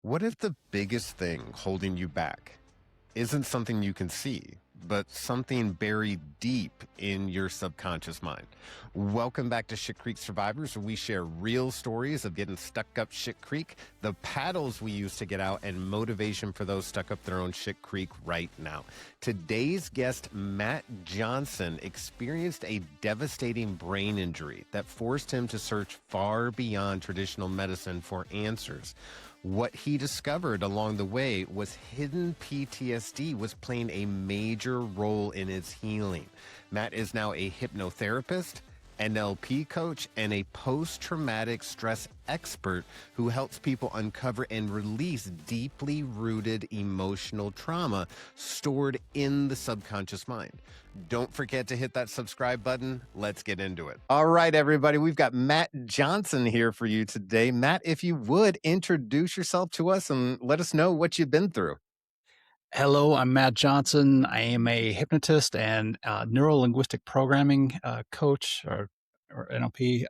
What if the biggest thing holding you back isn't something you can see, but something buried deep in your subconscious mind? Welcome back to Shit Creek Survivors, where we share real stories of getting stuck up shit creek, the paddles we use to get out, and motivation for those stuck up their own shit creek right now. Today's guest, Matt Johnson, experienced a devastating brain injury that forced him to search far beyond traditional medicine for answers. What he discovered along the way was hidden PTSD was playing a major role in his healing. Matt is now a hypnotherapist, NLP coach, and a post-traumatic stress expert who helps people uncover and release deeply rooted emotional trauma stored in the subconscious mind. Don't forget to hit that subscribe button. Let's get into it. All right, everybody, we've got Matt Johnson here for you today. Matt, if you would introduce yourself to us and let us know what you've been through. Hello, I'm Matt Johnson. I am a hypnotist and neuro-linguistic programming coach or NLP.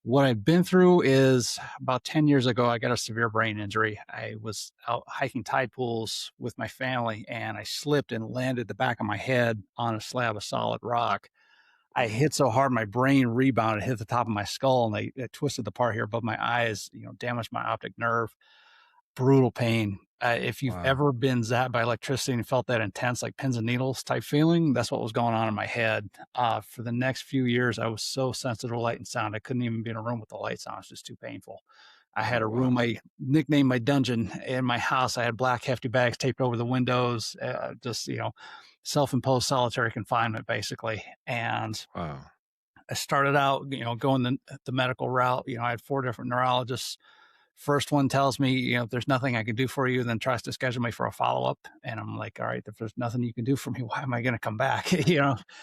What I've been through is about 10 years ago, I got a severe brain injury. I was out hiking tide pools with my family, and I slipped and landed the back of my head on a slab of solid rock. I hit so hard, my brain rebounded, hit the top of my skull, and I twisted the part here above my eyes, damaged my optic nerve. Brutal pain. If you've ever been zapped by electricity and felt that intense, like pins and needles type feeling, that's what was going on in my head. For the next few years, I was so sensitive to light and sound, I couldn't even be in a room with the lights on. It's just too painful. I had a room I nicknamed my dungeon in my house. I had black hefty bags taped over the windows, self-imposed solitary confinement, basically. And I started out, going the medical route. I had 4 different neurologists. First one tells me, there's nothing I can do for you, then tries to schedule me for a follow-up. And I'm like, all right, if there's nothing you can do for me, why am I going to come back?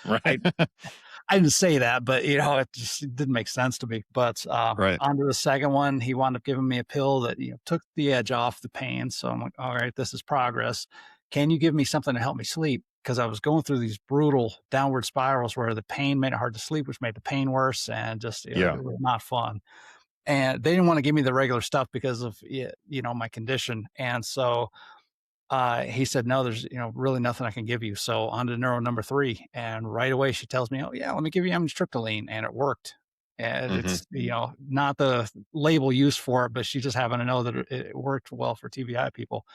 Right. I didn't say that, but it just didn't make sense to me. But on to the second one, he wound up giving me a pill that, took the edge off the pain. So I'm like, all right, this is progress. Can you give me something to help me sleep? Because I was going through these brutal downward spirals where the pain made it hard to sleep, which made the pain worse, and just, it was not fun. And they didn't want to give me the regular stuff because of, my condition. And so he said, no, there's, really nothing I can give you. So on to neuro number 3. And right away she tells me, oh yeah, let me give you amitriptyline. And it worked. And it's, not the label used for it, but she just happened to know that it worked well for TBI people.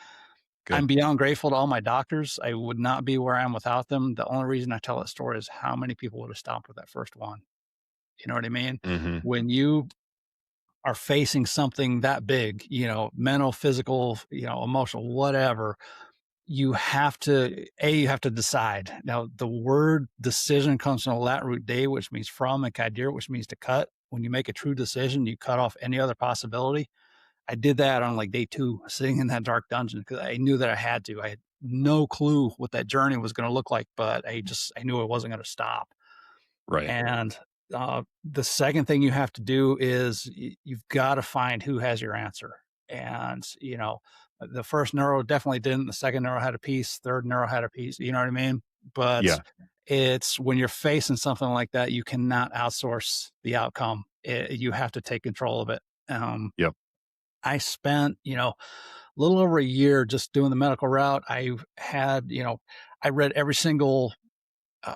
Good. I'm beyond grateful to all my doctors. I would not be where I am without them. The only reason I tell that story is how many people would have stopped with that first one. You know what I mean? Mm-hmm. When you are facing something that big, mental, physical, emotional, whatever, you have to decide. Now, the word decision comes from the Latin root de, which means from, and cadere, which means to cut. When you make a true decision, you cut off any other possibility. I did that on like day 2, sitting in that dark dungeon, because I knew that I had to. I had no clue what that journey was going to look like, but I knew it wasn't going to stop. Right. And the second thing you have to do is you've got to find who has your answer. And, the first neuro definitely didn't. The second neuro had a piece. Third neuro had a piece. You know what I mean? But it's when you're facing something like that, you cannot outsource the outcome. You have to take control of it. I spent, a little over a year just doing the medical route. I had, I read every single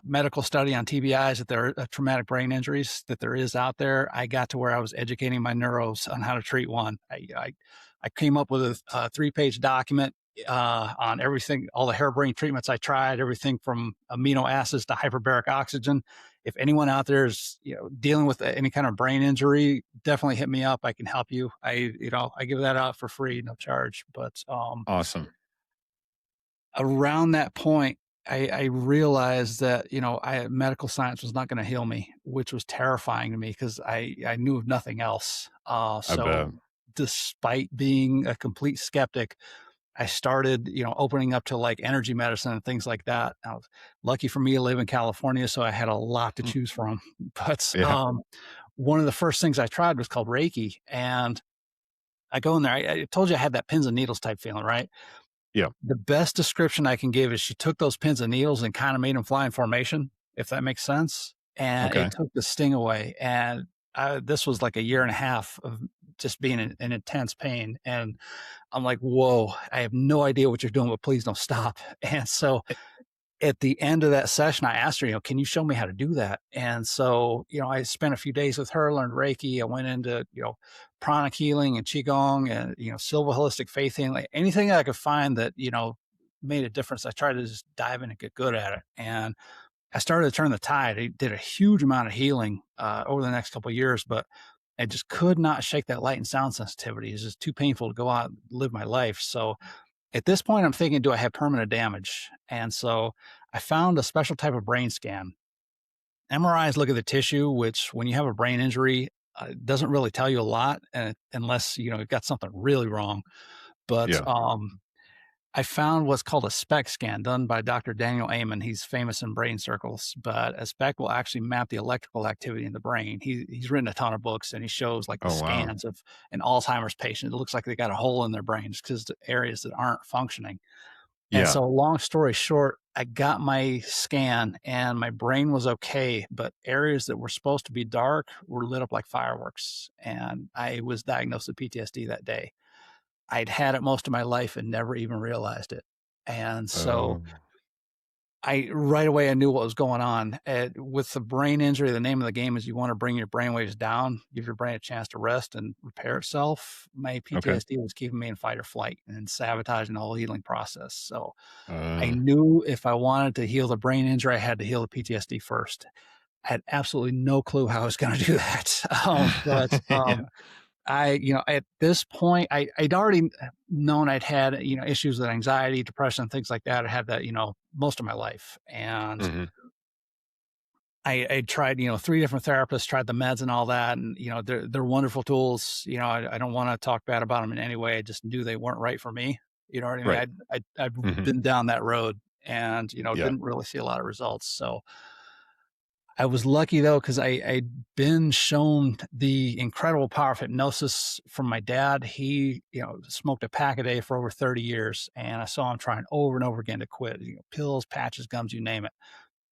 medical study on TBIs, that there are traumatic brain injuries that there is out there. I got to where I was educating my neuros on how to treat one. I came up with a 3-page document on everything, all the harebrained treatments I tried, everything from amino acids to hyperbaric oxygen. If anyone out there is, dealing with any kind of brain injury, definitely hit me up. I can help you. I give that out for free, no charge. But awesome. Around that point, I realized that, medical science was not going to heal me, which was terrifying to me because I knew of nothing else. So despite being a complete skeptic, I started, opening up to like energy medicine and things like that. I was lucky for me to live in California, so I had a lot to choose from. But one of the first things I tried was called Reiki. And I go in there, I told you I had that pins and needles type feeling, right? Yeah. The best description I can give is she took those pins and needles and kind of made them fly in formation, if that makes sense. And it took the sting away. And this was like a year and a half of just being in intense pain. And I'm like, whoa, I have no idea what you're doing, but please don't stop. And so at the end of that session, I asked her, can you show me how to do that? And so, I spent a few days with her, learned Reiki. I went into, pranic healing and Qigong and, Silva holistic faith healing, like anything I could find that, made a difference. I tried to just dive in and get good at it. And I started to turn the tide. I did a huge amount of healing over the next couple of years, but I just could not shake that light and sound sensitivity. It's just too painful to go out and live my life. So at this point, I'm thinking, do I have permanent damage? And so I found a special type of brain scan. MRIs look at the tissue, which when you have a brain injury, doesn't really tell you a lot unless, you've got something really wrong. But Yeah. I found what's called a SPECT scan done by Dr. Daniel Amen. He's famous in brain circles, but a SPECT will actually map the electrical activity in the brain. He's written a ton of books, and he shows like the Oh, wow. scans of an Alzheimer's patient. It looks like they got a hole in their brain just because the areas that aren't functioning. And Yeah. so long story short, I got my scan and my brain was okay, but areas that were supposed to be dark were lit up like fireworks. And I was diagnosed with PTSD that day. I'd had it most of my life and never even realized it. And so Oh, right away, I knew what was going on. With the brain injury, the name of the game is you want to bring your brain waves down, give your brain a chance to rest and repair itself. My okay. PTSD was keeping me in fight or flight and sabotaging the whole healing process. So I Uh, knew if I wanted to heal the brain injury, I had to heal the PTSD first. I had absolutely no clue how I was going to do that. But yeah. at this point, I'd already known I'd had, issues with anxiety, depression, things like that. I had that, most of my life. And Hmm. I tried, 3 different therapists, tried the meds and all that. And, they're wonderful tools. I don't want to talk bad about them in any way. I just knew they weren't right for me. You know what I mean? Right. I'd Hmm. been down that road and, Yeah. didn't really see a lot of results. So I was lucky though, because I'd been shown the incredible power of hypnosis from my dad. He, smoked a pack a day for over 30 years. And I saw him trying over and over again to quit, pills, patches, gums, you name it.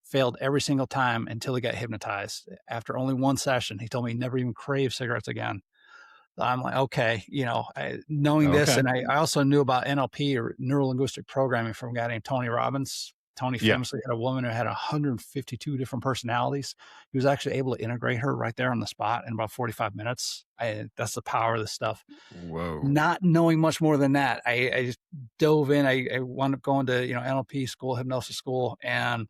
Failed every single time until he got hypnotized. After only one session, he told me he never even craved cigarettes again. I'm like, okay, knowing this, Okay. and I also knew about NLP or neuro linguistic programming from a guy named Tony Robbins. Tony Yeah. famously had a woman who had 152 different personalities. He was actually able to integrate her right there on the spot in about 45 minutes. That's the power of this stuff. Whoa. Not knowing much more than that, I just dove in. I wound up going to NLP school, hypnosis school, and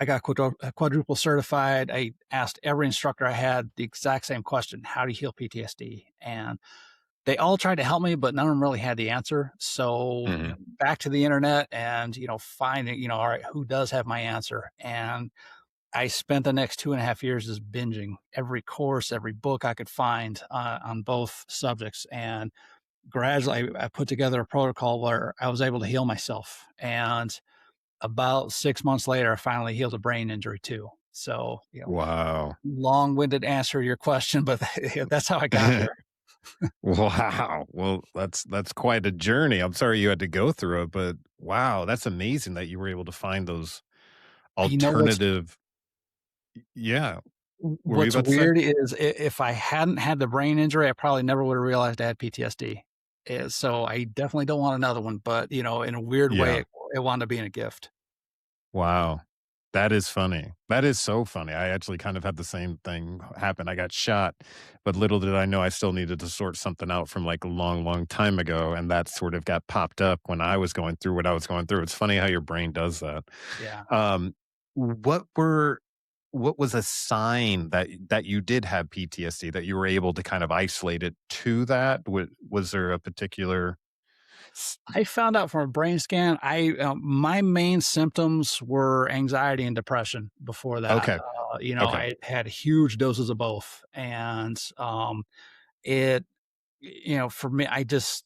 I got quadruple certified. I asked every instructor I had the exact same question: how do you heal PTSD? And they all tried to help me, but none of them really had the answer. So, Hmm. back to the internet and, finding, all right, who does have my answer? And I spent the next 2.5 years just binging every course, every book I could find on both subjects. And gradually I put together a protocol where I was able to heal myself. And about 6 months later, I finally healed a brain injury too. So, Wow. long-winded answer to your question, but that's how I got there. Wow. Well, that's quite a journey. I'm sorry you had to go through it, but wow, that's amazing that you were able to find those You know what's alternative. Yeah. What were you what's about to say? weird is if I hadn't had the brain injury, I probably never would have realized I had PTSD. So I definitely don't want another one, but, in a weird way, Yeah. it wound up being a gift. Wow. That is funny. That is so funny. I actually kind of had the same thing happen. I got shot, but little did I know I still needed to sort something out from like a long, long time ago. And that sort of got popped up when I was going through what I was going through. It's funny how your brain does that. Yeah. Um, what were what was a sign that you did have PTSD, that you were able to kind of isolate it to that? Was there a particular s- I found out from a brain scan, my main symptoms were anxiety and depression before that. Okay. Okay. I had huge doses of both. And, it for me, I just,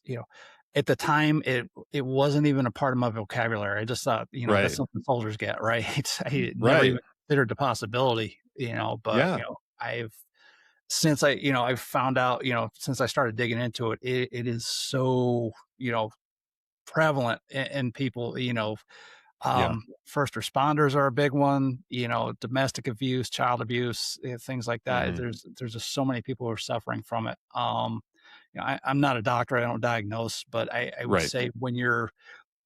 at the time, it wasn't even a part of my vocabulary. I just thought, that's Right. something soldiers get, right? I never even Right. considered the possibility, but, Yeah. I've since I've found out, since I started digging into it, it is so, prevalent in people, Yeah. First responders are a big one, domestic abuse, child abuse, things like that. Mhm. There's just so many people who are suffering from it. I'm not a doctor, I don't diagnose, but I would Right. say when your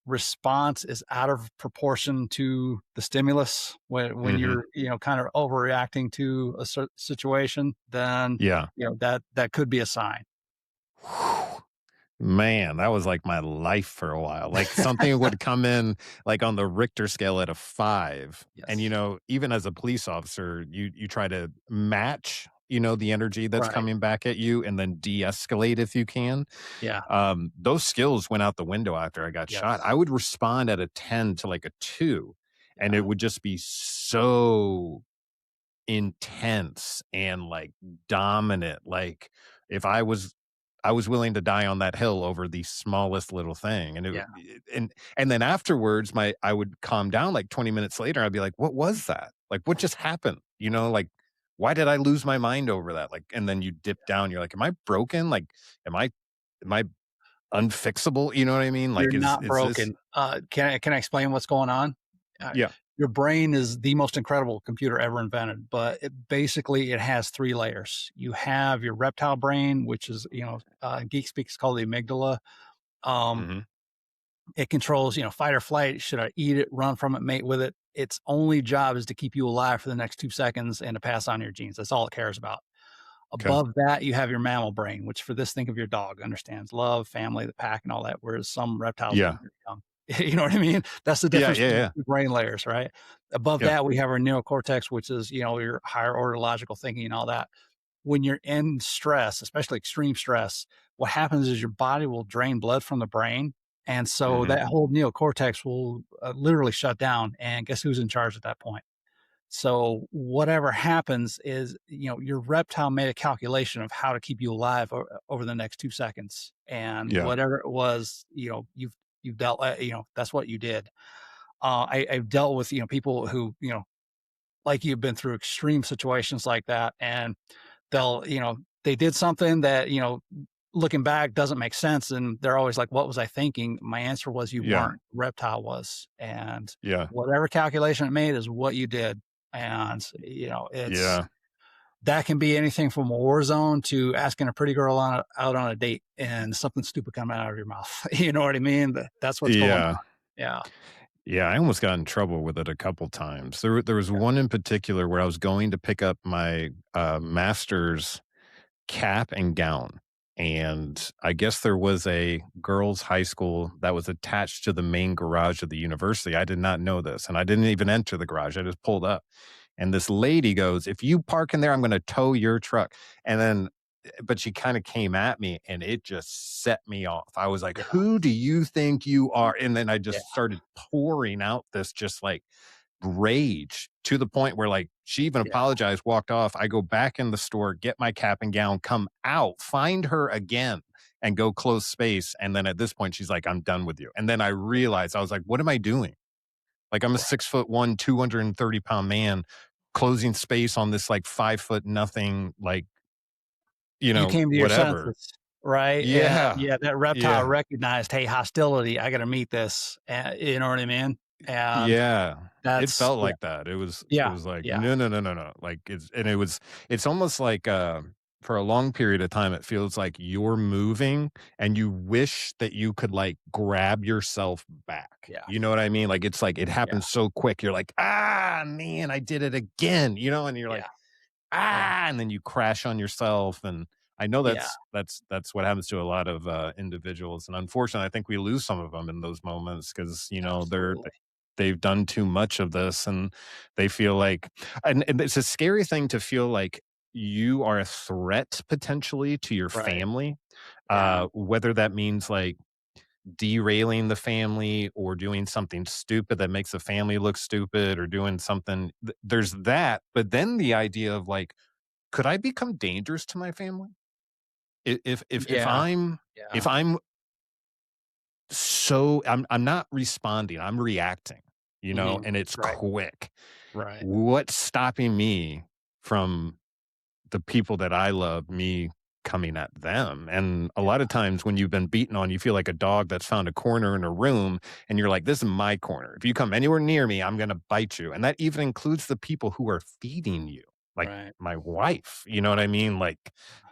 response is out of proportion to the stimulus, when Mhm. you're, kind of overreacting to a situation, then, Yeah. that could be a sign. Whew. Man, that was like my life for a while. Like something would come in like on the Richter scale at a 5. And Yes. even as a police officer, you try to match, the energy that's Right. coming back at you and then de-escalate if you can. Yeah. Those skills went out the window after I got shot. I Yes. would respond at a 10 to like a 2, and Yeah. it would just be so intense and like dominant. Like if I was willing to die on that hill over the smallest little thing. And Yeah. and then afterwards I would calm down like 20 minutes later. I'd be like, what was that? Like what just happened? Like why did I lose my mind over that? Like, and then you dip down, you're like, am I broken? Like, am I unfixable? You know what I mean? You're Like not is this broken. Can I explain what's going on? Uh, yeah. your brain is the most incredible computer ever invented, but it has 3 layers. You have your reptile brain, which is, geek speak is called the amygdala. Um, Hmm. it controls, fight or flight. Should I eat it, run from it, mate with it? Its only job is to keep you alive for the next 2 seconds and to pass on your genes. That's all it cares about. Okay. Above that, you have your mammal brain, which for this, think of your dog, understands love, family, the pack, and all that, whereas some reptiles are Yeah. very young. You know what I mean? That's the Yeah. difference Yeah. between Yeah. the 2 brain layers, right? Above Yeah. that, we have our neocortex, which is, your higher order logical thinking and all that. When you're in stress, especially extreme stress, what happens is your body will drain blood from the brain. And so Hmm. that whole neocortex will literally shut down. And guess who's in charge at that point? So whatever happens is, your reptile made a calculation of how to keep you alive over the next 2 seconds, and Yeah. whatever it was, you've dealt. That's what you did. I've dealt with people who like you've been through extreme situations like that, and they'll they did something that looking back doesn't make sense, and they're always like, "What was I thinking?" My answer was, "You Yeah. weren't. Reptile was," and Yeah. whatever calculation it made is what you did. And, it's Yeah. that can be anything from a war zone to asking a pretty girl out on a date and something stupid coming out of your mouth. You know what I mean? That's what's going Yeah. on. Yeah. Yeah, I almost got in trouble with it a couple times. There was one in particular where I was going to pick up my, master's cap and gown, and I guess there was a girls' high school that was attached to the main garage of the university. I did not know this, and I didn't even enter the garage. I just pulled up, and this lady goes, "If you park in there, I'm gonna tow your truck." And then but she kinda came at me, and it just set me off. I was like, Yeah. "Who do you think you are?" And then I Yeah. just started pouring out this just, like, rage to the point where, like, she even Yeah. apologized, walked off. I go back in the store, get my cap and gown, come out, find her again, and go close space, and then at this point, she's like, "I'm done with you." And then I realized, I was like, "What am I doing?" Like, I'm a Right. 6'1", 230-pound man closing space on this, like, 5 foot nothing, like, You came to your whatever. senses, right? And Yeah. yeah, that reptile Yeah. recognized, hey, hostility. I got to meet this. You know what I mean? And Yeah. It that's felt yeah, like that. It yeah, was like, yeah, "No, no, no, no, no." Like, it's almost like, for a long period of time, it feels like you're moving and you wish that you could, like, grab yourself back. yeah, You know what I mean? Like, it's like it yeah, happens so quick. You're like, "Ah, man, I did it again." And you're yeah, like, yeah, "Ah," and then you crash on yourself, and I know yeah. that's what happens to a lot of, individuals, and unfortunately, I think we lose some of them in those moments 'cause, Absolutely. they've done too much of this, and they feel like and it's a scary thing to feel like you are a threat potentially to your Right. family, Yeah. whether that means, like, derailing the family or doing something stupid that makes the family look stupid or doing something there's that, but then the idea of, like, could I become dangerous to my family? If Yeah. I'm Yeah. if I'm so I'm not responding, I'm reacting, Mhm. and it's Right. quick. Right. What's stopping me from the people that I love, me coming at them. And a lot of times when you've been beaten on, you feel like a dog that's found a corner in a room and you're like, this is my corner. If you come anywhere near me, I'm going to bite you. And that even includes the people who are feeding you, like Right. my wife. You know what I mean? Like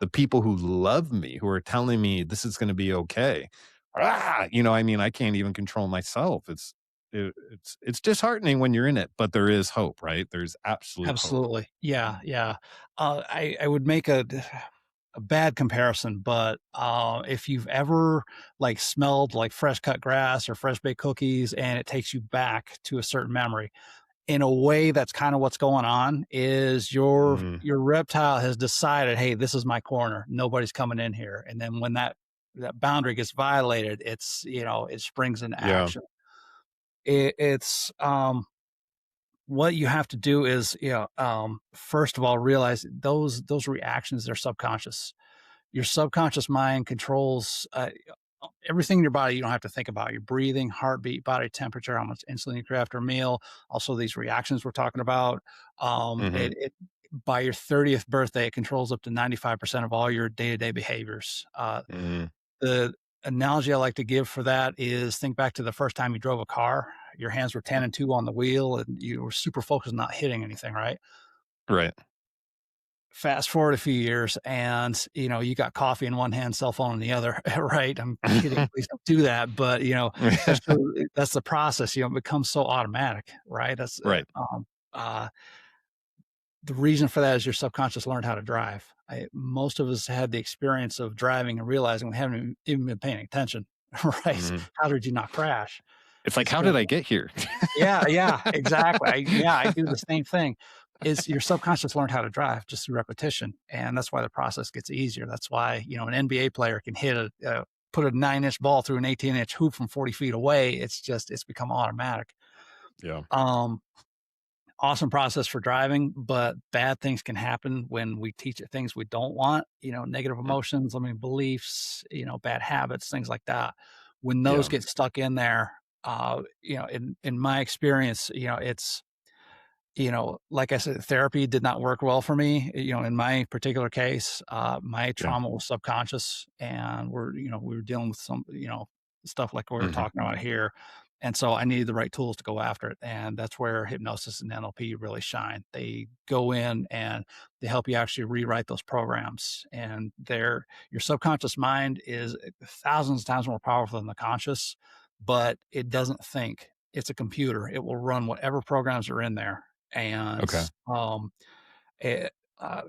the people who love me, who are telling me this is going to be okay. You know, I mean, I can't even control myself. It's disheartening when you're in it, but there is hope, right? There's absolute hope. Absolutely. Yeah, yeah. I would make a bad comparison, but if you've ever like smelled like fresh cut grass or fresh baked cookies, and it takes you back to a certain memory, in a way, that's kind of what's going on. Is Mm, your reptile has decided, hey, this is my corner. Nobody's coming in here. And then when that boundary gets violated, it's it springs into yeah. action. It's what you have to do is, first of all, realize those reactions, they're subconscious. Your subconscious mind controls everything in your body. You don't have to think about your breathing, heartbeat, body temperature, how much insulin you crave after a meal. Also, these reactions we're talking about. Hmm. It by your 30th birthday, it controls up to 95% of all your day-to-day behaviors. Mm, The analogy I like to give for that is think back to the first time you drove a car. Your hands were 10 and 2 on the wheel, and you were super focused on not hitting anything, right? right. Fast forward a few years and, you got coffee in one hand, cell phone in the other, right? I'm kidding. Please don't do that. But, that's the process, it becomes so automatic, right? Right. Uh, the reason for that is your subconscious learned how to drive. Most of us had the experience of driving and realizing we haven't even been paying attention, right? Mhm. How did you not crash? It's like, It's how because did I get here? yeah, yeah, exactly. I do the same thing. Is your subconscious learned how to drive just through repetition, and that's why the process gets easier. That's why an NBA player can put a 9-inch ball through an 18-inch hoop from 40 feet away. It's become automatic. Yeah. Um, awesome process for driving, but bad things can happen when we teach it things we don't want. Negative Mm, emotions, limiting beliefs, bad habits, things like that. When those yeah. get stuck in there, in my experience, it's like I said, therapy did not work well for me. In my particular case, my Yeah. trauma was subconscious, and we were dealing with some, stuff like we were Mhm. talking about here. And so I needed the right tools to go after it. And that's where hypnosis and NLP really shine. They go in and they help you actually rewrite those programs. And your subconscious mind is thousands of times more powerful than the conscious, but it doesn't think. It's a computer. It will run whatever programs are in there, and Okay. it, uh,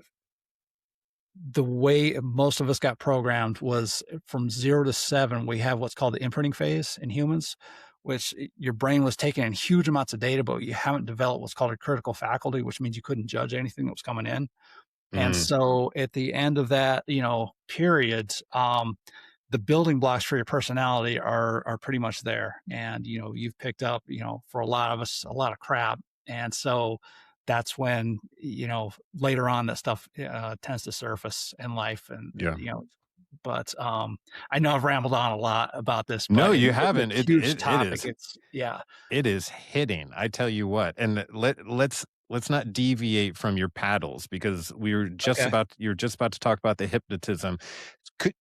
the way most of us got programmed was from 0 to 7. We have what's called the imprinting phase in humans, which your brain was taking in huge amounts of data, but you haven't developed what's called a critical faculty, which means you couldn't judge anything that was coming in. And Mm, so at the end of that, period, the building blocks for your personality are pretty much there. And you've picked up, for a lot of us, a lot of crap. And so that's when, later on that stuff tends to surface in life. And yeah. but I know I've rambled on a lot about this, No, but you it's a haven't. It huge it it topic. is. It's yeah. It is hitting. I tell you what. And let's not deviate from your paddles because Okay. you're just about to talk about the hypnotism.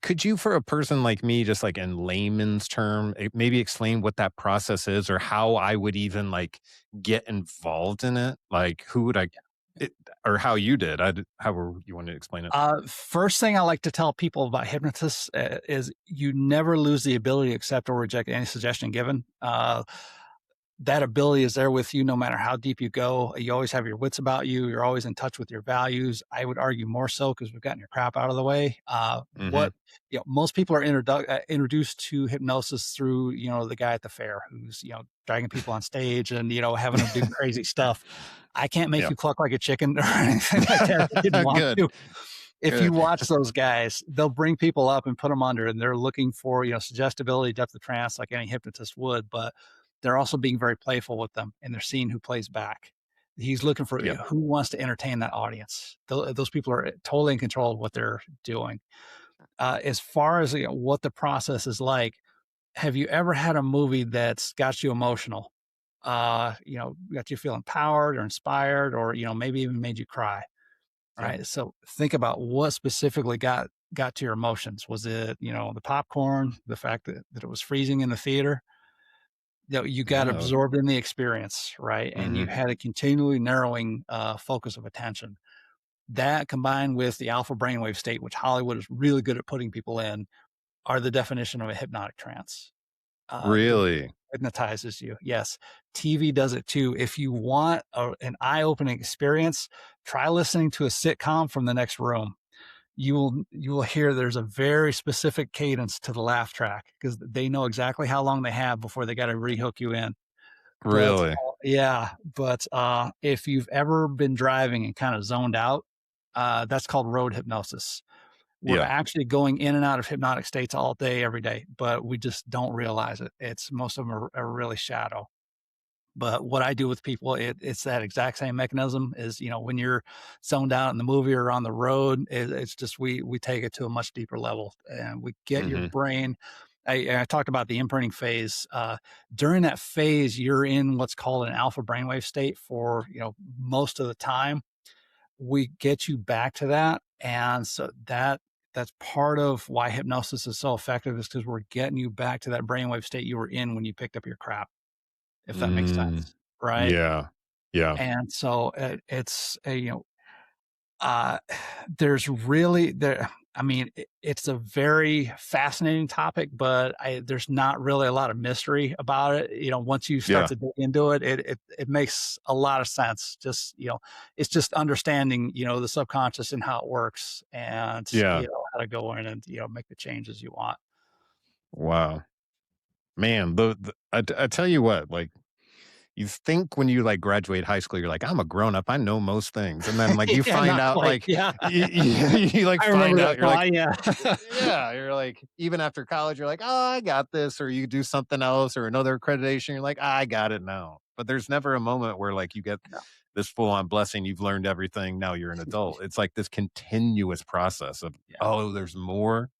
Could you, for a person like me, just like in layman's term, maybe explain what that process is or how I would even like get involved in it? Like who would it, or how you did? However you want to explain it. First thing I like to tell people about hypnotists is you never lose the ability to accept or reject any suggestion given. That ability is there with you no matter how deep you go. You always have your wits about you. You're always in touch with your values. I would argue more so because we've gotten your crap out of the way. Hmm. Most people are introduced to hypnosis through the guy at the fair who's dragging people on stage and having them do crazy stuff. I can't make Yeah. you cluck like a chicken or anything like that. If you didn't want Good. to. If you Good. watch those guys, they'll bring people up and put them under, and they're looking for suggestibility, depth of trance, like any hypnotist would. But they're also being very playful with them, and they're seeing who plays back. He's looking for Yeah. who wants to entertain that audience. Those people are totally in control of what they're doing. As far as what the process is like, have you ever had a movie that's got you emotional? Got you feeling empowered or inspired, or maybe even made you cry. Yeah. Right. So think about what specifically got got to your emotions? Was it, the popcorn, the fact that it was freezing in the theater? You got Oh. absorbed in the experience, right? And you Mhm. had a continually narrowing focus of attention. That combined with the alpha brainwave state, which Hollywood is really good at putting people in, are the definition of a hypnotic trance. The Really? hypnotizes you. Yes, TV does it too. If you want an eye-opening experience, try listening to a sitcom from the next room. You will hear there's a very specific cadence to the laugh track because they know exactly how long they have before they got to rehook you in. But Really? yeah, but if you've ever been driving and kind of zoned out, that's called road hypnosis. We're Yeah. actually going in and out of hypnotic states all day, every day, but we just don't realize it. It's most of them are really shadow. But what I do with people, it's that exact same mechanism is, when you're zoned out in the movie or on the road, it's just we take it to a much deeper level and we get your Mhm. brain. I talked about the imprinting phase. During that phase, you're in what's called an alpha brainwave state for most of the time. We get you back to that, and so that's part of why hypnosis is so effective is because we're getting you back to that brainwave state you were in when you picked up your crap, if that makes Mm. sense, right? Yeah. Yeah. And so it's uh, there's really there. I mean, it's a very fascinating topic, but there's not really a lot of mystery about it. Once you start Yeah. to dig into it, it makes a lot of sense. Just it's just understanding the subconscious and how it works, and Yeah. how to go in and make the changes you want. Wow. Man, I tell you what, like, you think when you, like, graduate high school, you're like, "I'm a grown up, I know most things," and then, like, you Yeah, find not out, quite. like, Yeah, you, like, I remember find that out, you're like, thought. Yeah, yeah, you're like, even after college, you're like, "Oh, I got this," or you do something else or another accreditation, you're like, "I got it now." But there's never a moment where, like, you get no, this full on blessing, you've learned everything, now you're an adult. It's like this continuous process of, yeah, "Oh, there's more,"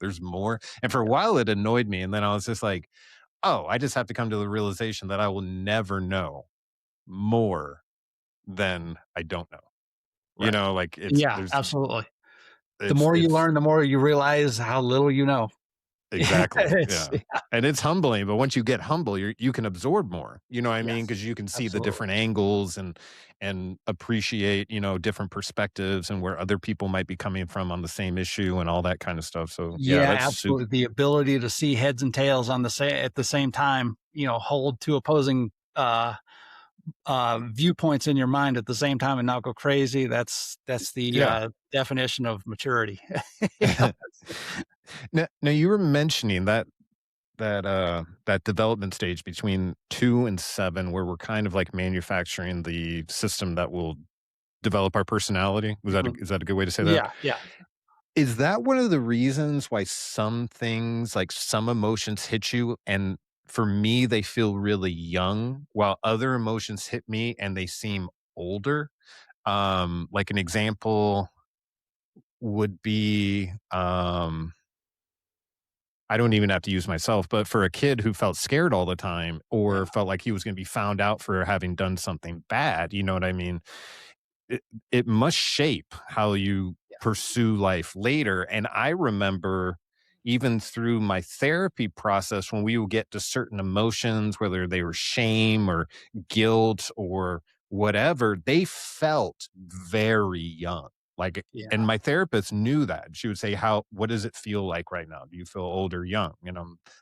and for a yeah, while, it annoyed me, and then I was just like, "Oh, I just have to come to the realization that I will never know more than I don't know." You right. know, like, Yeah, absolutely. The more you it's learn, the more you realize how little you know. Yeah, exactly, yeah, and it's humbling, but once you get humble, you can absorb more, you know what I mean? yes, Because you can see the absolutely. different angles and appreciate, different perspectives and where other people might be coming from on the same issue and all that kind of stuff, so, yeah, Yeah, that's super. absolutely. The ability to see heads and tails on at the same time, hold two opposing viewpoints in your mind at the same time and not go crazy. That's the Yeah. definition of maturity. You know? Now you were mentioning that development stage between 2 and 7 where we're kind of, like, manufacturing the system that will develop our personality. Mhm. Is that a good way to say that? Yeah, yeah. Is that one of the reasons why some things, like some emotions hit you and for me, they feel really young, while other emotions hit me and they seem older? Like an example would be, I don't even have to use myself, but for a kid who felt scared all the time Yeah, or felt like he was gonna be found out for having done something bad, you know what I mean? it it must shape how you yeah, pursue life later. And I remember even through my therapy process, when we would get to certain emotions, whether they were shame or guilt or whatever, they felt very young. Like, yeah, and my therapist knew that. She would say, what does it feel like right now? Do you feel old or young?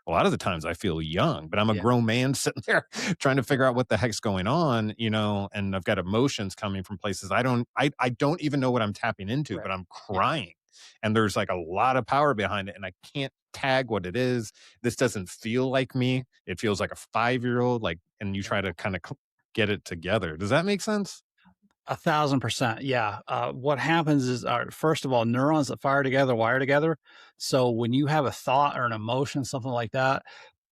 A lot of the times I feel young, but I'm a yeah, grown man sitting there trying to yeah, figure out what the heck's going on, and I've got emotions coming from places I don't even know what I'm tapping into, right. but I'm Yeah, crying. And there's like a lot of power behind it and I can't tag what it is. This doesn't feel like me. It feels like a 5-year-old, like, and you yeah. try to kind of get it together. Does that make sense? 1,000%. Yeah. What happens is, first of all, neurons that fire together wire together. So when you have a thought or an emotion, something like that,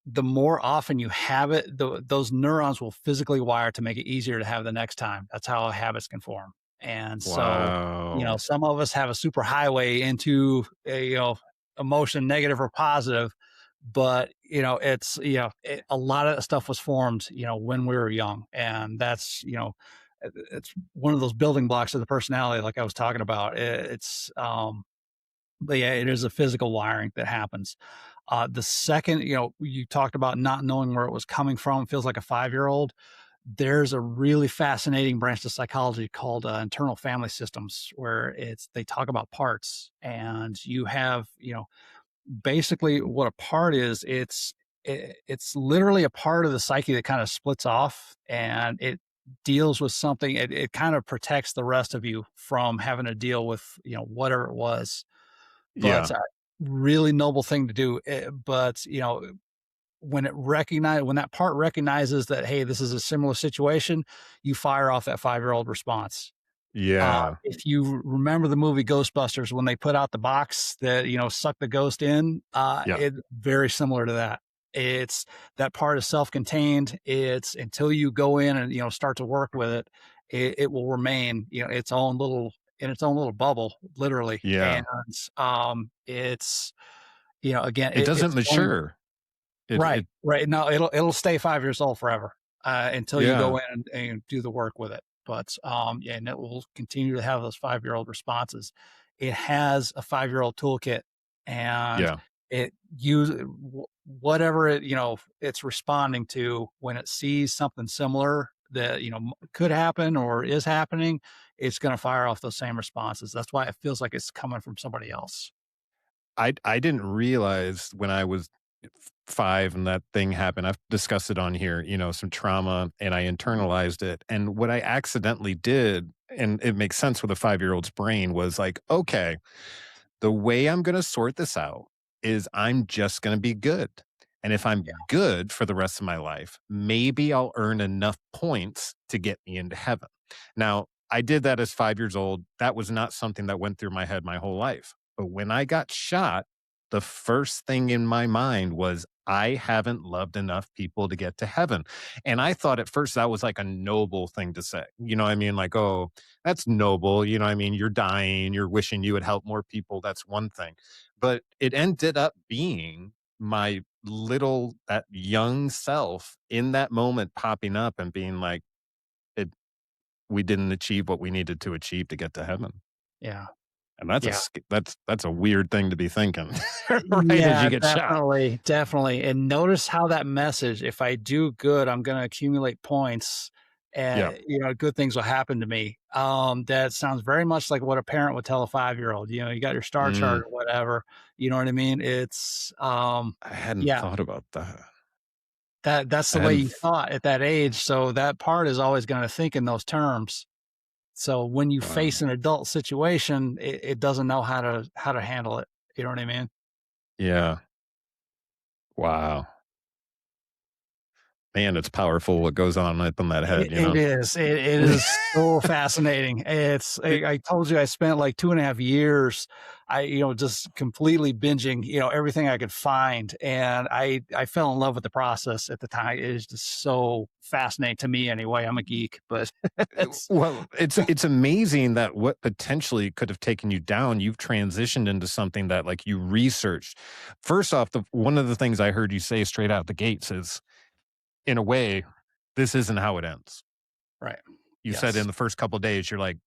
the more often you have it, those neurons will physically wire to make it easier to have the next time. That's how habits can form. And so, Wow. some of us have a super highway into a, emotion, negative or positive, but a lot of that stuff was formed, when we were young, and that's it's one of those building blocks of the personality, like I was talking about. It's But yeah, it is a physical wiring that happens. The second, you talked about not knowing where it was coming from, feels like a 5-year-old. There's a really fascinating branch of psychology called internal family systems, where they talk about parts, and you have, basically what a part is. It's literally a part of the psyche that kind of splits off, and it deals with something. It kind of protects the rest of you from having to deal with whatever it was. But Yeah. really noble thing to do. But when that part recognizes that, hey, this is a similar situation, you fire off that 5-year-old response. Yeah. If you remember the movie Ghostbusters, when they put out the box that, sucked the ghost in, Yeah. it very similar to that. It's that part is self-contained. It's until you go in and, start to work with it, it will remain, in its own little bubble, literally. Yeah. And, it's, again, It doesn't it's going mature. right, It right. No, it'll stay 5 years old forever, until you yeah. go in and do the work with it. But, yeah, and it will continue to have those 5-year-old responses. It has a 5-year-old toolkit, and Yeah. it use whatever it's responding to when it sees something similar that, could happen or is happening, it's gonna fire off those same responses. That's why it feels like it's coming from somebody else. I didn't realize when I was 5 and that thing happened. I've discussed it on here, some trauma, and I internalized it. And what I accidentally did, and it makes sense with a 5-year-old's brain, was like, okay, the way I'm going to sort this out is I'm just going to be good. And if I'm Yeah, good for the rest of my life, maybe I'll earn enough points to get me into heaven. Now, I did that as 5 years old. That was not something that went through my head my whole life. But when I got shot, the first thing in my mind was, I haven't loved enough people to get to heaven. And I thought at first that was like a noble thing to say. You know what I mean? Like, oh, that's noble. You know what I mean? You're dying, you're wishing you would help more people. That's one thing. But it ended up being my that young self in that moment popping up and being like, it, we didn't achieve what we needed to achieve to get to heaven. yeah, And that's yeah. that's a weird thing to be thinking right as Yeah, you get shot. definitely, definitely, and notice how that message, "If I do good, I'm gonna accumulate points, Yeah. and, good things will happen to me." That sounds very much like what a parent would tell a 5-year-old. You got your star chart Mm, or whatever, you know what I mean? I hadn't Yeah, thought about that. that's I the way hadn't you th thought at that age, so that part is always gonna think in those terms. So when you wow. face an adult situation, it doesn't know how to handle it, you know what I mean? Yeah. Wow. Man, it's powerful what goes on up in that head, It you it know? is. It is so fascinating. It I told you I spent like 2.5 years, just completely binging, everything I could find, and I fell in love with the process at the time. It is just so fascinating to me anyway. I'm a geek, but it's well, it's amazing that what potentially could have taken you down, you've transitioned into something that, like, you researched. First off, the one of the things I heard you say straight out the gates is, in a way, this isn't how it ends. right. You said in Yes. the first couple of days, you're like,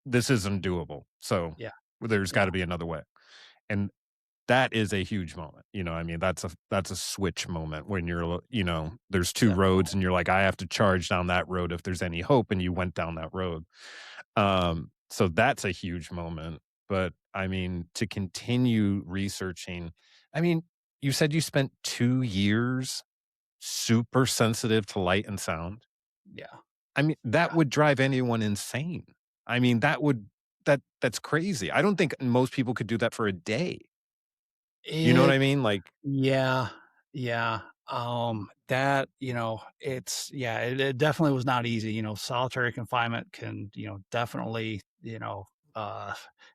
"This isn't doable, so Yeah. there's Yeah. gotta be another way." And that is a huge moment, I mean, that's a switch moment when there's 2 roads Definitely. and you're like, "I have to charge down that road if there's any hope," and you went down that road. So that's a huge moment, but, I mean, to continue researching, I mean, you said you spent 2 years super sensitive to light and sound? Yeah. I mean, that Yeah. would drive anyone insane. I mean, that's crazy. I don't think most people could do that for a day. You know what It I mean? Like, Yeah, yeah. That, it definitely was not easy. Solitary confinement can, definitely, uh,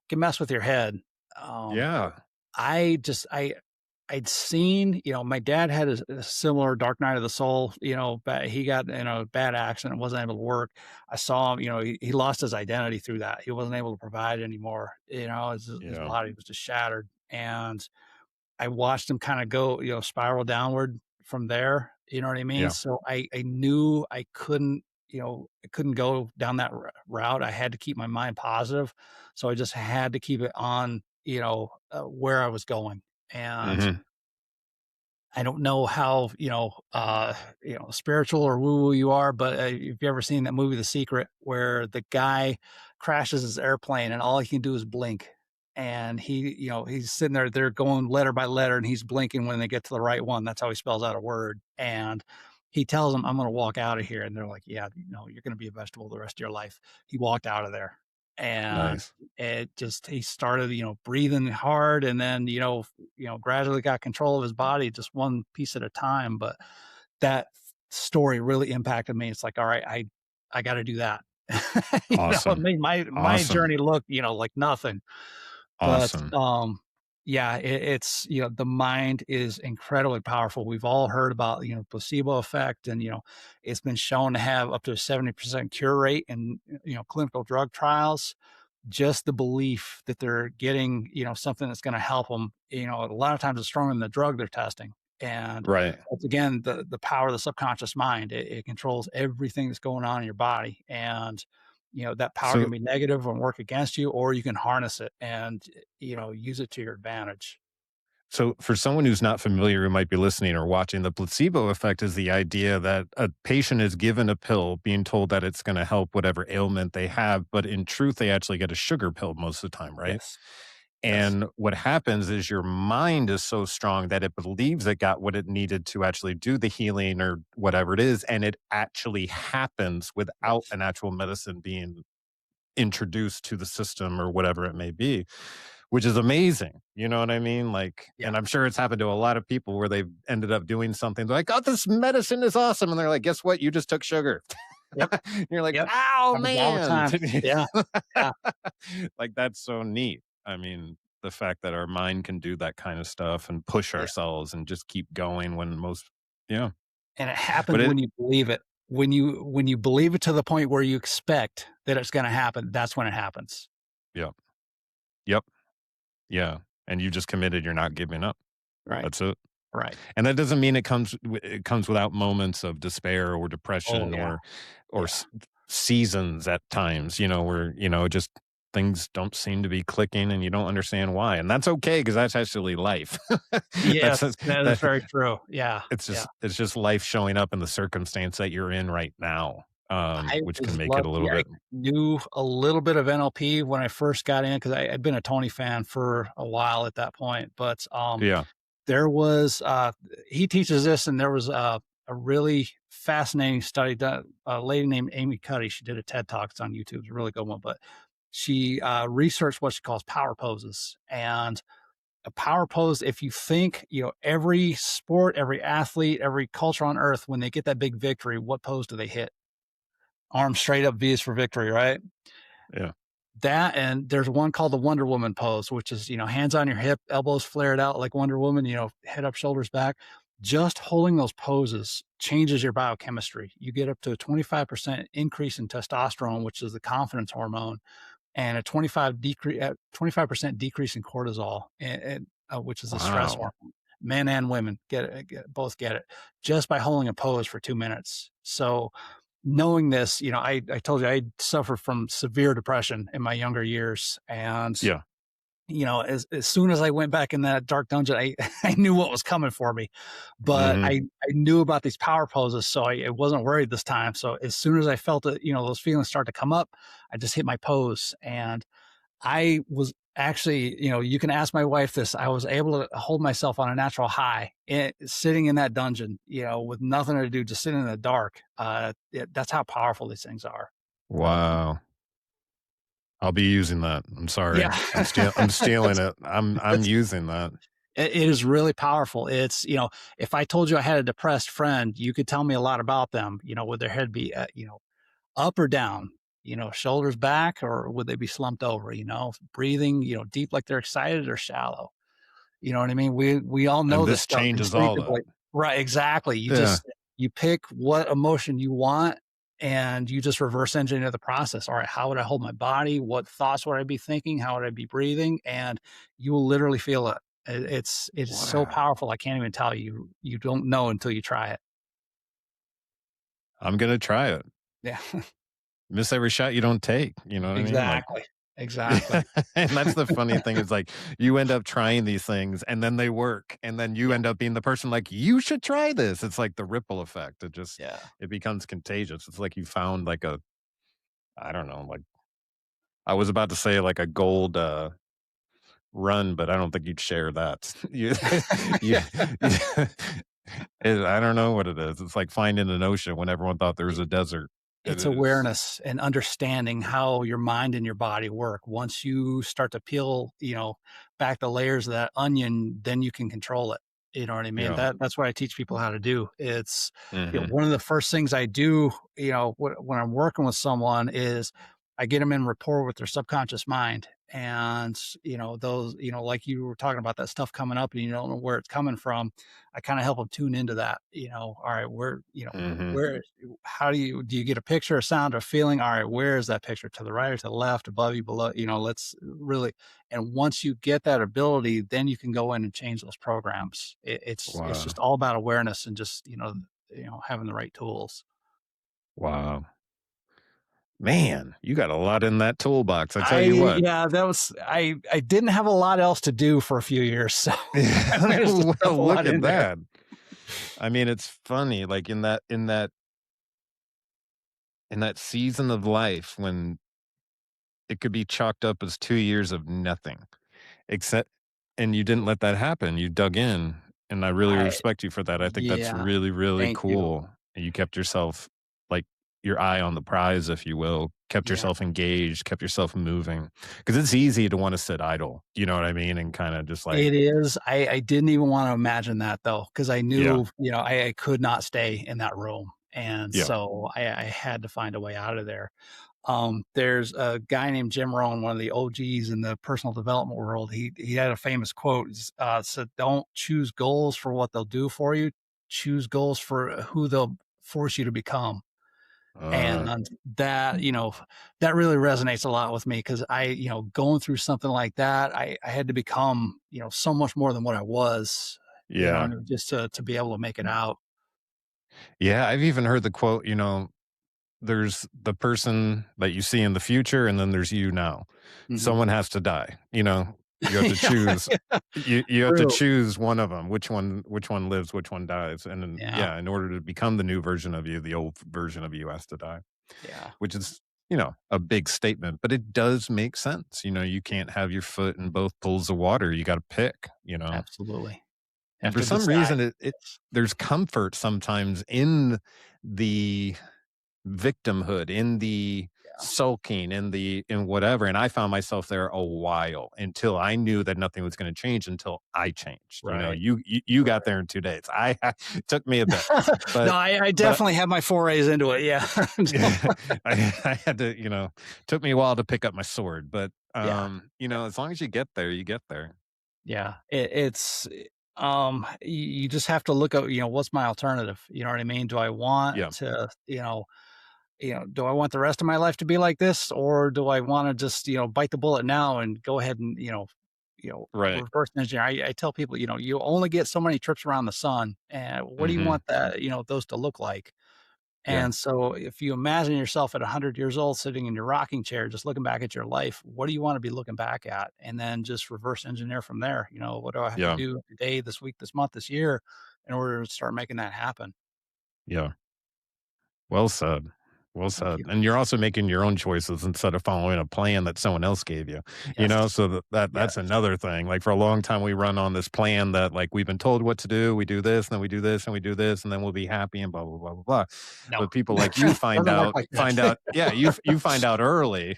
can mess with your head. Um, yeah, I just, I'd seen, my dad had a similar dark night of the soul, but he got in a bad accident, wasn't able to work. I saw him, he lost his identity through that. He wasn't able to provide anymore. His yeah, body was just shattered. And I watched him kinda go, spiral downward from there, you know what I mean? yeah, So I knew I couldn't go down that route. I had to keep my mind positive. So I just had to keep it on, where I was going. And Hmm. I don't know how, spiritual or woo woo you are, but if you've ever seen that movie, The Secret, where the guy crashes his airplane and all he can do is blink. And he's sitting there, they're going letter by letter and he's blinking when they get to the right one. That's how he spells out a word. And he tells them, I'm going to walk out of here. And they're like, yeah, you're going to be a vegetable the rest of your life. He walked out of there and Nice. he started, breathing hard and then, gradually got control of his body just one piece at a time. But that story really impacted me. It's like, all right, I got to do that. It Awesome. made my Awesome. journey look, like nothing. But Awesome. yeah, it's the mind is incredibly powerful. We've all heard about placebo effect, and it's been shown to have up to a 70% cure rate in clinical drug trials. Just the belief that they're getting, something that's going to help them, a lot of times it's stronger than the drug they're testing. And Right. once again, the power of the subconscious mind, it controls everything that's going on in your body. And, that power So can be negative and work against you, or you can harness it and, use it to your advantage. So, for someone who's not familiar, who might be listening or watching, the placebo effect is the idea that a patient is given a pill, being told that it's going to help whatever ailment they have, but in truth, they actually get a sugar pill most of the time, right? Yes. Yes. And what happens is your mind is so strong that it believes it got what it needed to actually do the healing or whatever it is, and it actually happens without Yes. an actual medicine being introduced to the system or whatever it may be, which is amazing. You know what I mean? Like, Yeah. and I'm sure it's happened to a lot of people where they've ended up doing something like, oh, this medicine is awesome. And they're like, guess what? You just took sugar. Yep. You're like, Yep. oh Happens all the man. time. Yeah. Yeah. Like, that's so neat. I mean, the fact that our mind can do that kind of stuff and push Yeah. ourselves and just keep going when most, yeah. And it But happens it, when you believe it. When you believe it to the point where you expect that it's gonna happen, that's when it happens. yep. Yep. Yeah. And you just committed, you're not giving up. Right. That's it. Right. And that doesn't mean it comes without moments of despair or Oh, depression yeah. or Yeah. seasons at times, where, just things don't seem to be clicking and you don't understand why. And that's okay because that's actually life. Yes, that's that is that very true. Yeah. it's Yeah. just life showing up in the circumstance that you're in right now, I which can was make it a lucky. little I bit. knew a little bit of NLP when I first got in because I'd been a Tony fan for a while at that point. But Yeah. there was he teaches this, and there was a really fascinating study done. A lady named Amy Cuddy. She did a TED talk. It's on YouTube. It's a really good one. But she researched what she calls power poses, and a power pose. If you think, every sport, every athlete, every culture on earth, when they get that big victory, what pose do they hit? Arms straight up, V is for victory, right? Yeah. That, and there's one called the Wonder Woman pose, which is, hands on your hip, elbows flared out like Wonder Woman, head up, shoulders back. Just holding those poses changes your biochemistry. You get up to a 25% increase in testosterone, which is the confidence hormone, and a 25% decrease in cortisol, which is a stress Wow. hormone. Men and women both get it just by holding a pose for 2 minutes. So knowing this, I told you I suffered from severe depression in my younger years. And, Yeah. as soon as I went back in that dark dungeon, I knew what was coming for me, but Hmm. I knew about these power poses. So I wasn't worried this time. So as soon as I felt it, those feelings start to come up, I just hit my pose. And I was actually, you can ask my wife this. I was able to hold myself on a natural high, sitting in that dungeon, with nothing to do, just sitting in the dark. That's how powerful these things are. Um, Wow. I'll be using that. I'm sorry. yeah, I'm stealing it. I'm It's- using that. it is really powerful. It's, if I told you I had a depressed friend, you could tell me a lot about them. Would their head be, up or down? Shoulders back, or would they be slumped over? Breathing, deep like they're excited or shallow. You know what I mean? We all And know this this stuff changes all that. instinctively. Right, exactly. Yeah. You pick what emotion you want and you just reverse engineer the process. All right, how would I hold my body? What thoughts would I be thinking? How would I be breathing? And you will literally feel it. It's so Wow. powerful. I can't even tell you. You don't know until you try it. I'm gonna try it. Yeah, Miss every shot you don't take. You know what I mean? Like, exactly. Exactly. And that's the funny thing is like you end up trying these things and then they work and then you Yeah. end up being the person like you should try this. It's like the ripple effect. Yeah. It becomes contagious. It's like you found like a I don't know, like I was about to say like a gold run, but I don't think you'd share that. You, you, I don't know what it is. It's like finding an ocean when everyone thought there was a desert. It It's is. awareness and understanding how your mind and your body work. Once you start to peel, back the layers of that onion, then you can control it. You know what I mean? Yeah. That's what I teach people how to do. It's, Hmm. one of the first things I do, when I'm working with someone is I get them in rapport with their subconscious mind. And, those, like you were talking about that stuff coming up and you don't know where it's coming from. I kind of help them tune into that, all right, Hmm. where how do you get a picture, a sound, or feeling? All right, where is that picture? To the right or to the left, above you, below? Let's really. And once you get that ability, then you can go in and change those programs. It's just Wow. all about awareness and just having the right tools. Wow. Man, you got a lot in that toolbox. I tell I you what. Yeah, that was I didn't have a lot else to do for a few years, so I managed to stuff a Well, look lot in at there. that. I mean, it's funny, like in that season of life when it could be chalked up as 2 years of nothing, except and you didn't let that happen, you dug in, and I really I respect you for that, I think that's Yeah, really, really thank you. cool, and you kept yourself like, your eye on the prize, if you will, kept Yeah. yourself engaged, kept yourself moving, because it's easy to wanna sit idle, you know what I mean, and kinda just like It is. I didn't even wanna imagine that though, because I yeah, knew, I could not stay in that room, and yeah, so I had to find a way out of there. There's a guy named Jim Rohn, one of the OGs in the personal development world. He had a famous quote, said, "Don't choose goals for what they'll do for you, choose goals for who they'll force you to become." uh, And that really resonates a lot with me because going through something like that, I had to become, so much more than what I was, yeah. and just to be able to make it out. Yeah, I've even heard the quote, there's the person that you see in the future, and then there's you now. Mhm. Someone has to die, you have to Yeah, choose you have to true. choose one of them. Which one lives, which one dies, and then Yeah, yeah, in order to become the new version of you, the old version of you has to die, yeah, which is, a big statement, but it does make sense, you can't have your foot in both pools of water, you gotta pick. absolutely. And Have for to some decide. reason, there's comfort sometimes in the victimhood, in the Yeah, sulking, in whatever, and I found myself there a while until I knew that nothing was gonna change until I changed, right. you got there in 2 days. It took me a bit, No, but I but definitely have my forays into it. Yeah. yeah, I had to, took me a while to pick up my sword, but, Yeah. as long as you get there, you get there. Yeah. You just have to look at, what's my alternative? You know what I mean? Do I want Yeah, to, do I want the rest of my life to be like this, or do I want to just, bite the bullet now and go ahead and, right. reverse engineer? I tell people, you only get so many trips around the sun, and what do you Mhm. want that, those to look like? Yeah, And so if you imagine yourself at 100 years old sitting in your rocking chair, just looking back at your life, what do you want to be looking back at? And then just reverse engineer from there. What do I have to yeah, do today, this week, this month, this year in order to start making that happen? yeah. Well said. Well Thank said. you. And you're also making your own choices instead of following a plan that someone else gave you. Yes. So that's Yes. another thing. Like for a long time we run on this plan that like we've been told what to do, we do this, and then we do this, and we do this, and then we'll be happy and blah blah blah blah blah. No. But people like you Doesn't work like find that. out, yeah, you find out early,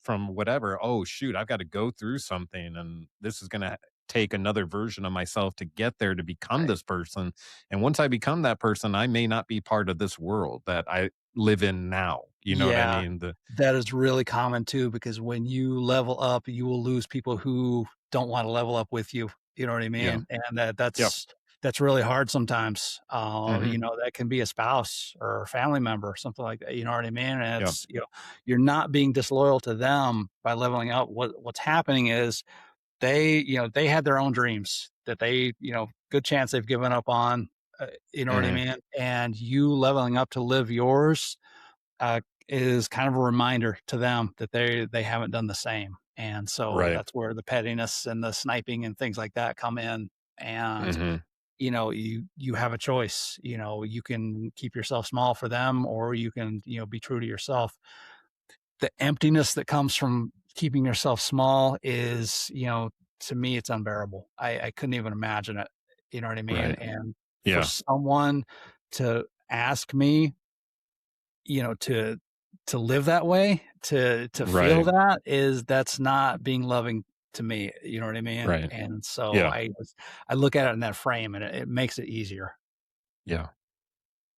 from whatever, oh shoot, I've got to go through something and this is gonna take another version of myself to get there to become Right. this person. And once I become that person, I may not be part of this world that I live in now. You know what I Yeah, mean? that is really common too, because when you level up, you will lose people who don't want to level up with you. You know what I Yeah. mean? And Yep. that's really hard sometimes. Mhm. That can be a spouse or a family member, something like that. You know what I mean? And Yep. you're not being disloyal to them by leveling up. What's happening is they had their own dreams that good chance they've given up on. You know what I Mhm. mean? And you leveling up to live yours is kind of a reminder to them that they haven't done the same. And so Right. that's where the pettiness and the sniping and things like that come in. And Hmm. you have a choice. You can keep yourself small for them, or you can be true to yourself. The emptiness that comes from keeping yourself small is, to me, it's unbearable. I couldn't even imagine it. You know what I mean? Right. And for Yeah. someone to ask me, to live that way, to feel Right. that's not being loving to me. You know what I mean? Right. And so Yeah. I look at it in that frame, and it makes it easier. Yeah.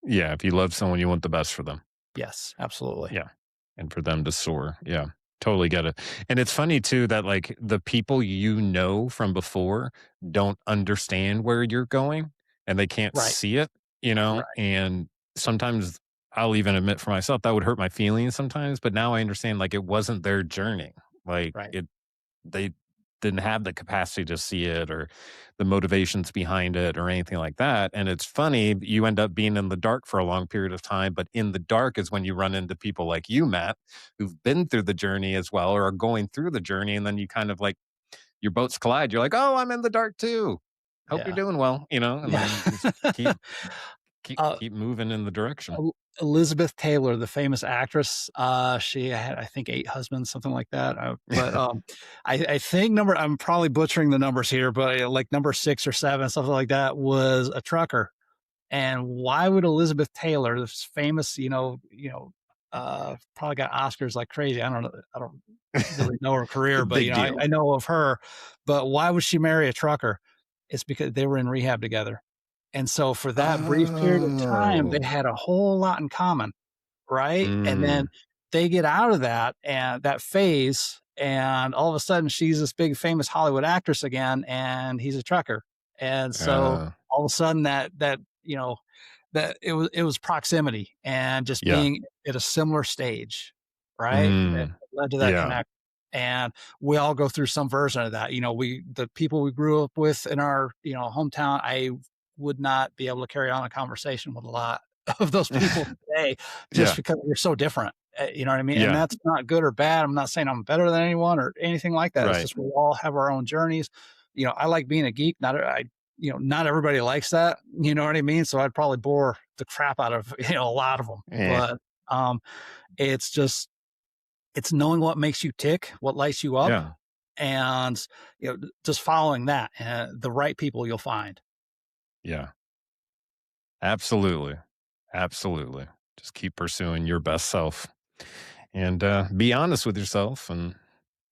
Yeah. If you love someone, you want the best for them. Yes, absolutely. Yeah. And for them to soar. Yeah. Totally get it. And it's funny too that like the people you know from before don't understand where you're going and they can't Right. see it, you know? Right. And sometimes I'll even admit for myself that would hurt my feelings sometimes, but now I understand like it wasn't their journey. Like Right. they didn't have the capacity to see it or the motivations behind it or anything like that. And it's funny, you end up being in the dark for a long period of time, but in the dark is when you run into people like you, Matt, who've been through the journey as well or are going through the journey. And then you kind of like your boats collide. You're like, oh, I'm in the dark too. Hope you're Yeah. doing well, you know, and Yeah. then just keep uh, keep moving in the direction. Elizabeth Taylor, the famous actress, she had, I think, 8 husbands, something like that. But I think I'm probably butchering the numbers here, but like number 6 or 7, something like that, was a trucker. And why would Elizabeth Taylor, this famous, probably got Oscars like crazy. I don't know. I don't really know her career, but Big I deal. know of her. But why would she marry a trucker? It's because they were in rehab together. And so for that brief period of time, they Oh. had a whole lot in common, right? And then Mm. they get out of that and that phase, and all of a sudden she's this big famous Hollywood actress again, and he's a trucker. And so Uh, all of a sudden that it was proximity and just yeah. being at a similar stage, right? That Mm. led to that Yeah. connect. And we all go through some version of that. The people we grew up with in our, hometown, I would not be able to carry on a conversation with a lot of those people today just Yeah. because we're so different. You know what I mean? And Yeah. that's not good or bad. I'm not saying I'm better than anyone or anything like that. It's Right. just we all have our own journeys. I like being a geek. Not everybody likes that. You know what I mean? So I'd probably bore the crap out of a lot of them. Eh. But it's just it's knowing what makes you tick, what lights you up, Yeah. and just following that. And the right people you'll find. Yeah. Absolutely. Absolutely. Just keep pursuing your best self and be honest with yourself and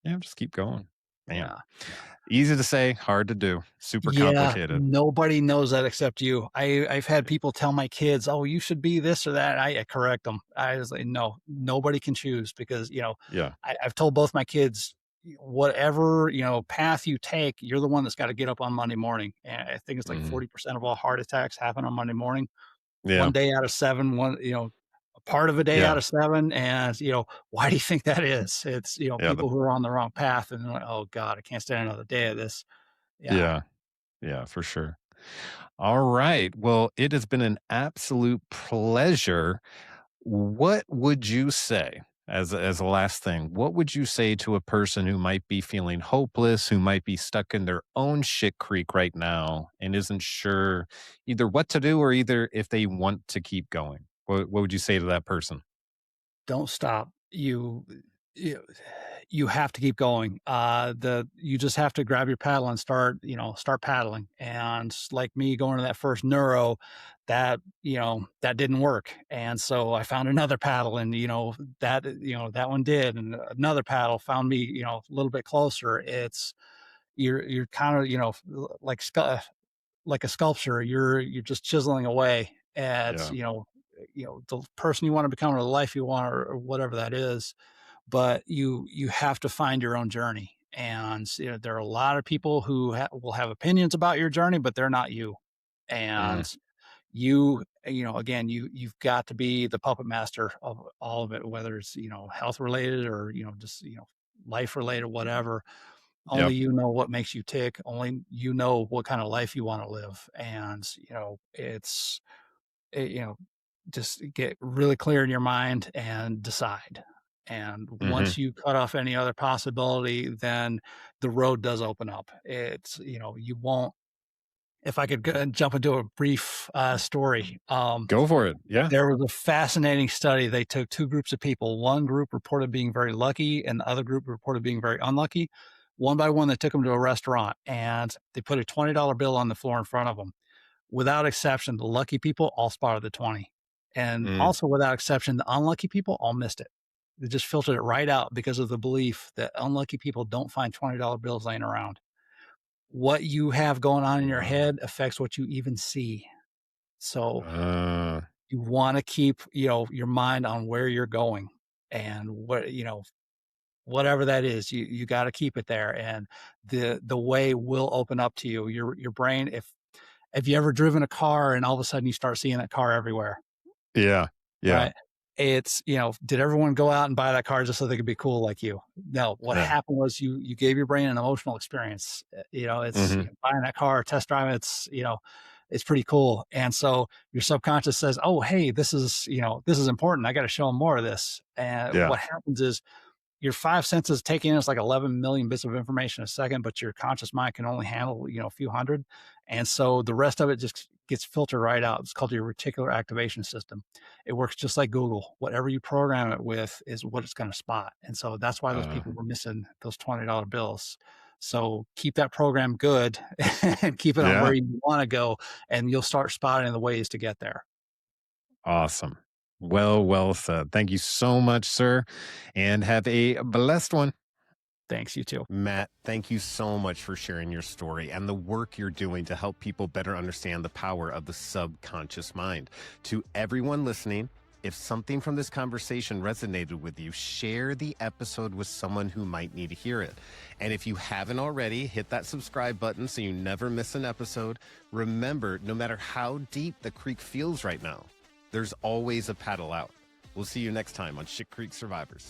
yeah, just keep going. Man. Yeah. Yeah. Easy to say, hard to do. Super Yeah, complicated. nobody knows that except you. I've had people tell my kids, "Oh, you should be this or that." I correct them. I was like, "No, nobody can choose because Yeah. I've told both my kids, whatever path you take, you're the one that's got to get up on Monday morning." And I think it's like Mhm. 40% of all heart attacks happen on Monday morning. Yeah. One day out of seven, a part of a day out Yeah. of seven, and why do you think that is? It's Yeah. people who are on the wrong path, and they're like, "Oh God, I can't stand another day of this." Yeah. Yeah. Yeah, for sure. All right. Well, it has been an absolute pleasure. What would you say as a last thing? What would you say to a person who might be feeling hopeless, who might be stuck in their own shit creek right now and isn't sure either what to do or either if they want to keep going? What would you say to that person? Don't stop. You you have to keep going. You just have to grab your paddle and start paddling. And like me going to that first neuro, that didn't work. And so I found another paddle, and that one did, and another paddle found me, a little bit closer. You're kind of, like a sculpture. You're just chiseling away at, Yeah. the person you want to become or the life you want, or whatever that is. But you have to find your own journey. And there are a lot of people who will have opinions about your journey, but they're not you. Mm, And again, you've got to be the puppet master of all of it, whether it's health related or just life related, whatever. Only yep. you know what makes you tick. Only you know what kind of life you want to live. And it's, you know, just get really clear in your mind and decide. And Hmm. once you cut off any other possibility, then the road does open up. It's, you won't, if I could jump into a brief story. Go for it. Yeah. There was a fascinating study. They took two groups of people. One group reported being very lucky, and the other group reported being very unlucky. One by one, they took them to a restaurant and they put a $20 bill on the floor in front of them. Without exception, the lucky people all spotted the 20. And Mm. also, without exception, the unlucky people all missed it. They just filtered it right out because of the belief that unlucky people don't find $20 bills laying around. What you have going on in your head affects what you even see. So you want to keep, your mind on where you're going, and whatever that is, you got to keep it there. And the way will open up to you. Your brain, if have you ever driven a car and all of a sudden you start seeing that car everywhere? Yeah. Yeah. Right. It's, did everyone go out and buy that car just so they could be cool like you? No, what Yeah. happened was you gave your brain an emotional experience. It's buying that car, test driving, it's pretty cool. And so your subconscious says, oh, hey, this is important. I got to show them more of this. And what happens is your five senses taking in is like 11 million bits of information a second, but your conscious mind can only handle, a few hundred. And so the rest of it just gets filtered right out. It's called your reticular activation system. It works just like Google. Whatever you program it with is what it's going to spot. And so that's why those people were missing those $20 bills. So keep that program good and keep it on where you want to go, and you'll start spotting the ways to get there. Awesome. Well said. Thank you so much, sir. And have a blessed one. Thanks, you too. Matt, thank you so much for sharing your story and the work you're doing to help people better understand the power of the subconscious mind. To everyone listening, if something from this conversation resonated with you, share the episode with someone who might need to hear it. And if you haven't already, hit that subscribe button so you never miss an episode. Remember, no matter how deep the creek feels right now, there's always a paddle out. We'll see you next time on Shit Creek Survivors.